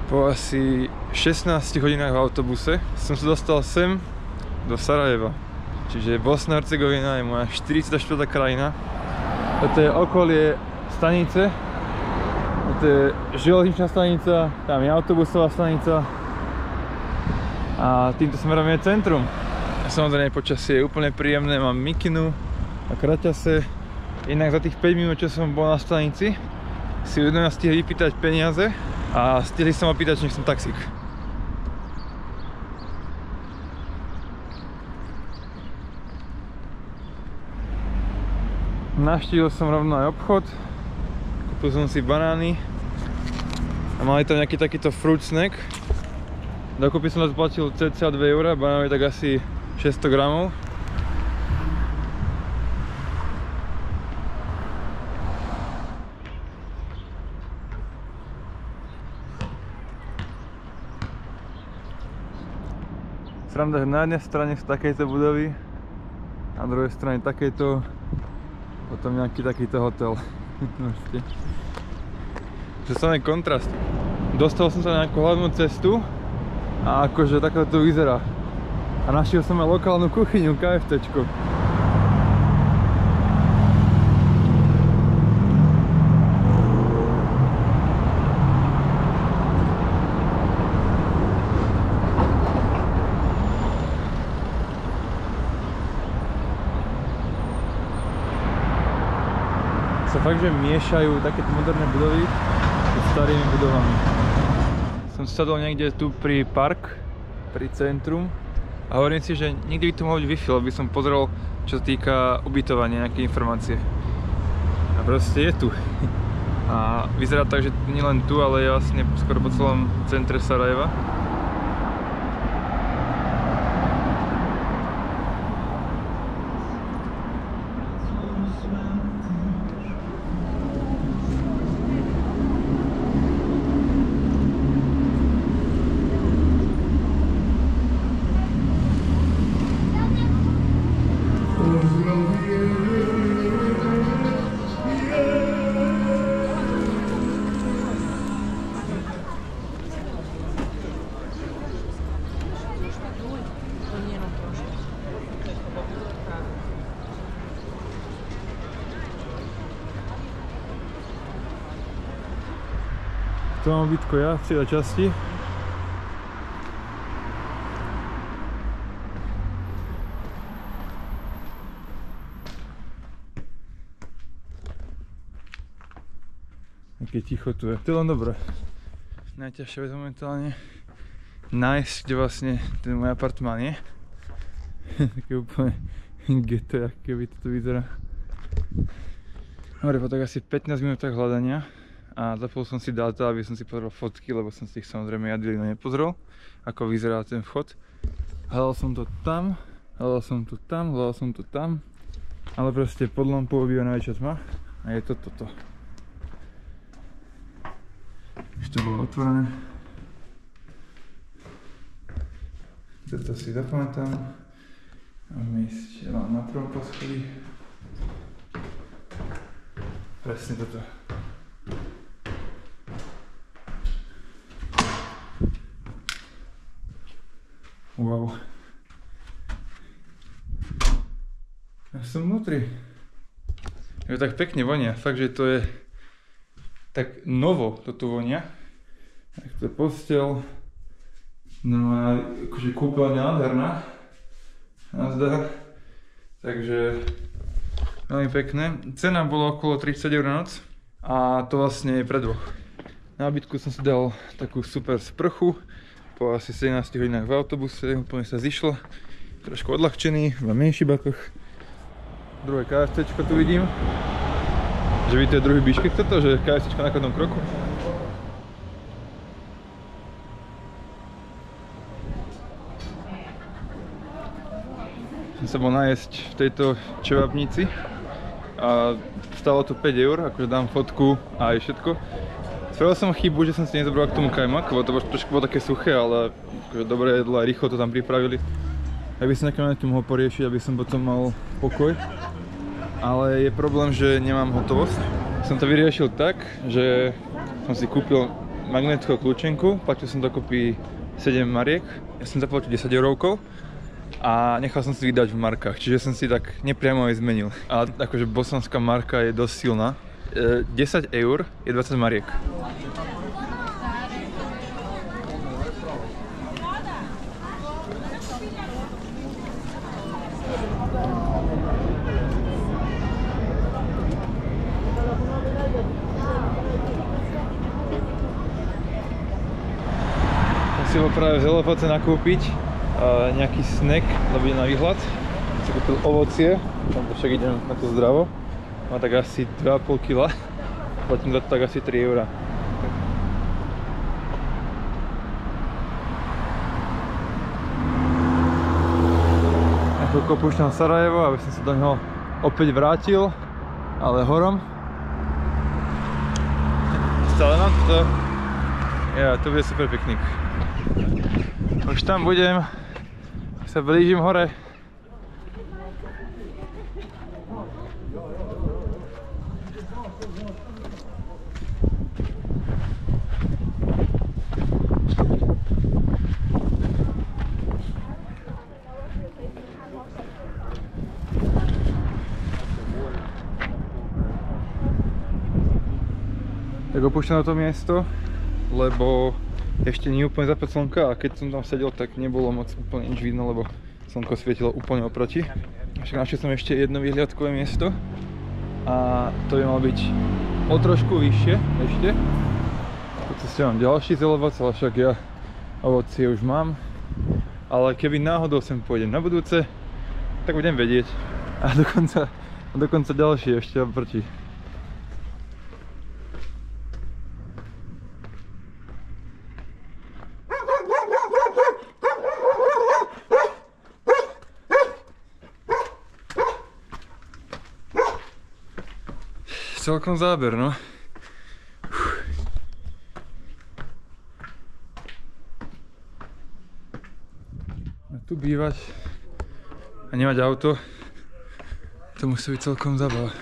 Po asi 16 hodinách v autobuse som sa dostal sem do Sarajeva. Čiže Bosna a Hercegovina je moja 44. krajina. Toto je okolie stanice. Toto je železničná stanica, tam je autobusová stanica. A týmto smerom je centrum. A samozrejme počasie je úplne príjemné, mám mikinu a kraťase. Inak za tých 5 minút, čo som bol na stanici, si ľudia stihli vypýtať peniaze a stihli sa ma pýtať, či som taxík. Navštívil som rovno aj obchod, kúpil som si banány a mali tam nejaký takýto fruit snack. Dokopy som zaplatil cca 2 €, banány tak asi 600 gramov. Sranda, že na jednej strane sú takéto budovy, na druhej strane takéto, potom nejaký takýto hotel. To je samý kontrast. Dostal som sa na nejakú hlavnú cestu a akože takto to vyzerá. A našiel som aj lokálnu kuchyňu, KFTčko. Sa fakt, že miešajú takéto moderné budovy so starými budovami. Som sadol niekde tu pri park, pri centrum a hovorím si, že nikdy by tu mohol byť Wi-Fi, lebo by som pozrel, čo sa týka ubytovania, nejaké informácie. A proste je tu. A vyzerá tak, že nie len tu, ale je vlastne skoro po celom centre Sarajeva. Tu mám ubytko ja v tejto časti. Aké ticho tu je. To je len dobré. Najťažšie vec momentálne nájsť, kde vlastne ten môj apartmán je. Také úplne ghetto, jak keby to tu vyzerá. Dobre, po tak asi 15 minútach hľadania a zapol som si dáta, aby som si pozrel fotky, lebo som si ich samozrejme jadilino nepozrel, ako vyzerá ten vchod. Hľadal som to tam, hľadal som to tam, hľadal som to tam, ale proste pod lampou býva najväčšia tma a je to toto. Už to bolo otvorené. Toto si zapamätám. Máme ísť na prvom poschodí. Presne toto. Wow. Ja som vnútri. Je to tak pekne vonia, fakt, že to je tak novo, to tu vonia. Tak to je posteľ. No a akože kúpeľňa nádherná. Nazdar. Takže veľmi pekné. Cena bola okolo 30 € na noc. A to vlastne je pre dvoch. Na bytku som si dal takú super sprchu. Po asi 17 hodinách v autobuse, úplne sa zišlo. Trošku odľahčený, v menších bakoch. Druhé KFCčko tu vidím. Že by to je druhý Biškek toto, že KFCčko na každom kroku. Som sa bol najesť v tejto čevapnici a stalo to 5 €, akože dám fotku a aj všetko. Spravil som chybu, že som si nezobral k tomu kajmak, lebo to trošku bolo také suché, ale akože dobré jedlo a rýchlo to tam pripravili. Ak by som nejaké mohol poriešiť, aby som potom mal pokoj. Ale je problém, že nemám hotovosť. Som to vyriešil tak, že som si kúpil magnetku kľúčenku, platil som dokopy 7 mariek, ja som zaplatil 10 eurovkov a nechal som si vydať v markách, čiže som si tak nepriamo aj zmenil. A akože bosanská marka je dosť silná. 10 eur je 20 mariek. Si ho práve vzal, poď sa nakúpiť nejaký snack, lebo na výhľad. Si kúpil ovocie, tam však idem na to zdravo. Má tak asi 2,5 kg, platím za to tak asi 3 eurá. Na chvíľku opúšťam Sarajevo, aby som sa do neho opäť vrátil, ale horom. Stále mám to. Ja, to bude super piknik. Už tam budem, sa blížim hore. Tak opúšťam na to miesto, lebo ešte nie úplne západ slnka a keď som tam sedel, tak nebolo moc úplne nič vidno, lebo slnko svietilo úplne oproti. Však našiel som ešte jedno vyhliadkové miesto a to by malo byť o trošku vyššie ešte. Po ceste mám ďalší zelovac, ale však ja ovocie už mám. Ale keby náhodou sem pôjdem na budúce, tak budem vedieť. A dokonca ďalší ešte oproti. Celkom záber, no. A tu bývať a nemať auto, to musí byť celkom zábava.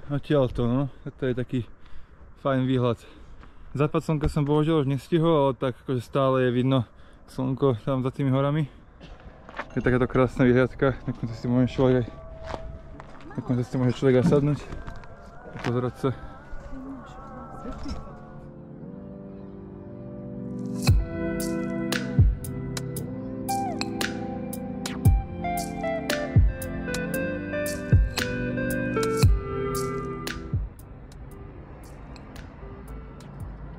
Odtiaľto, no. Toto je taký fajn výhľad. Západ slnka som bohužiaľ už nestihol, ale tak akože stále je vidno slnko tam za tými horami. Je takáto krásna vyhliadka, dokonca si môže človek aj sadnúť a pozerať sa.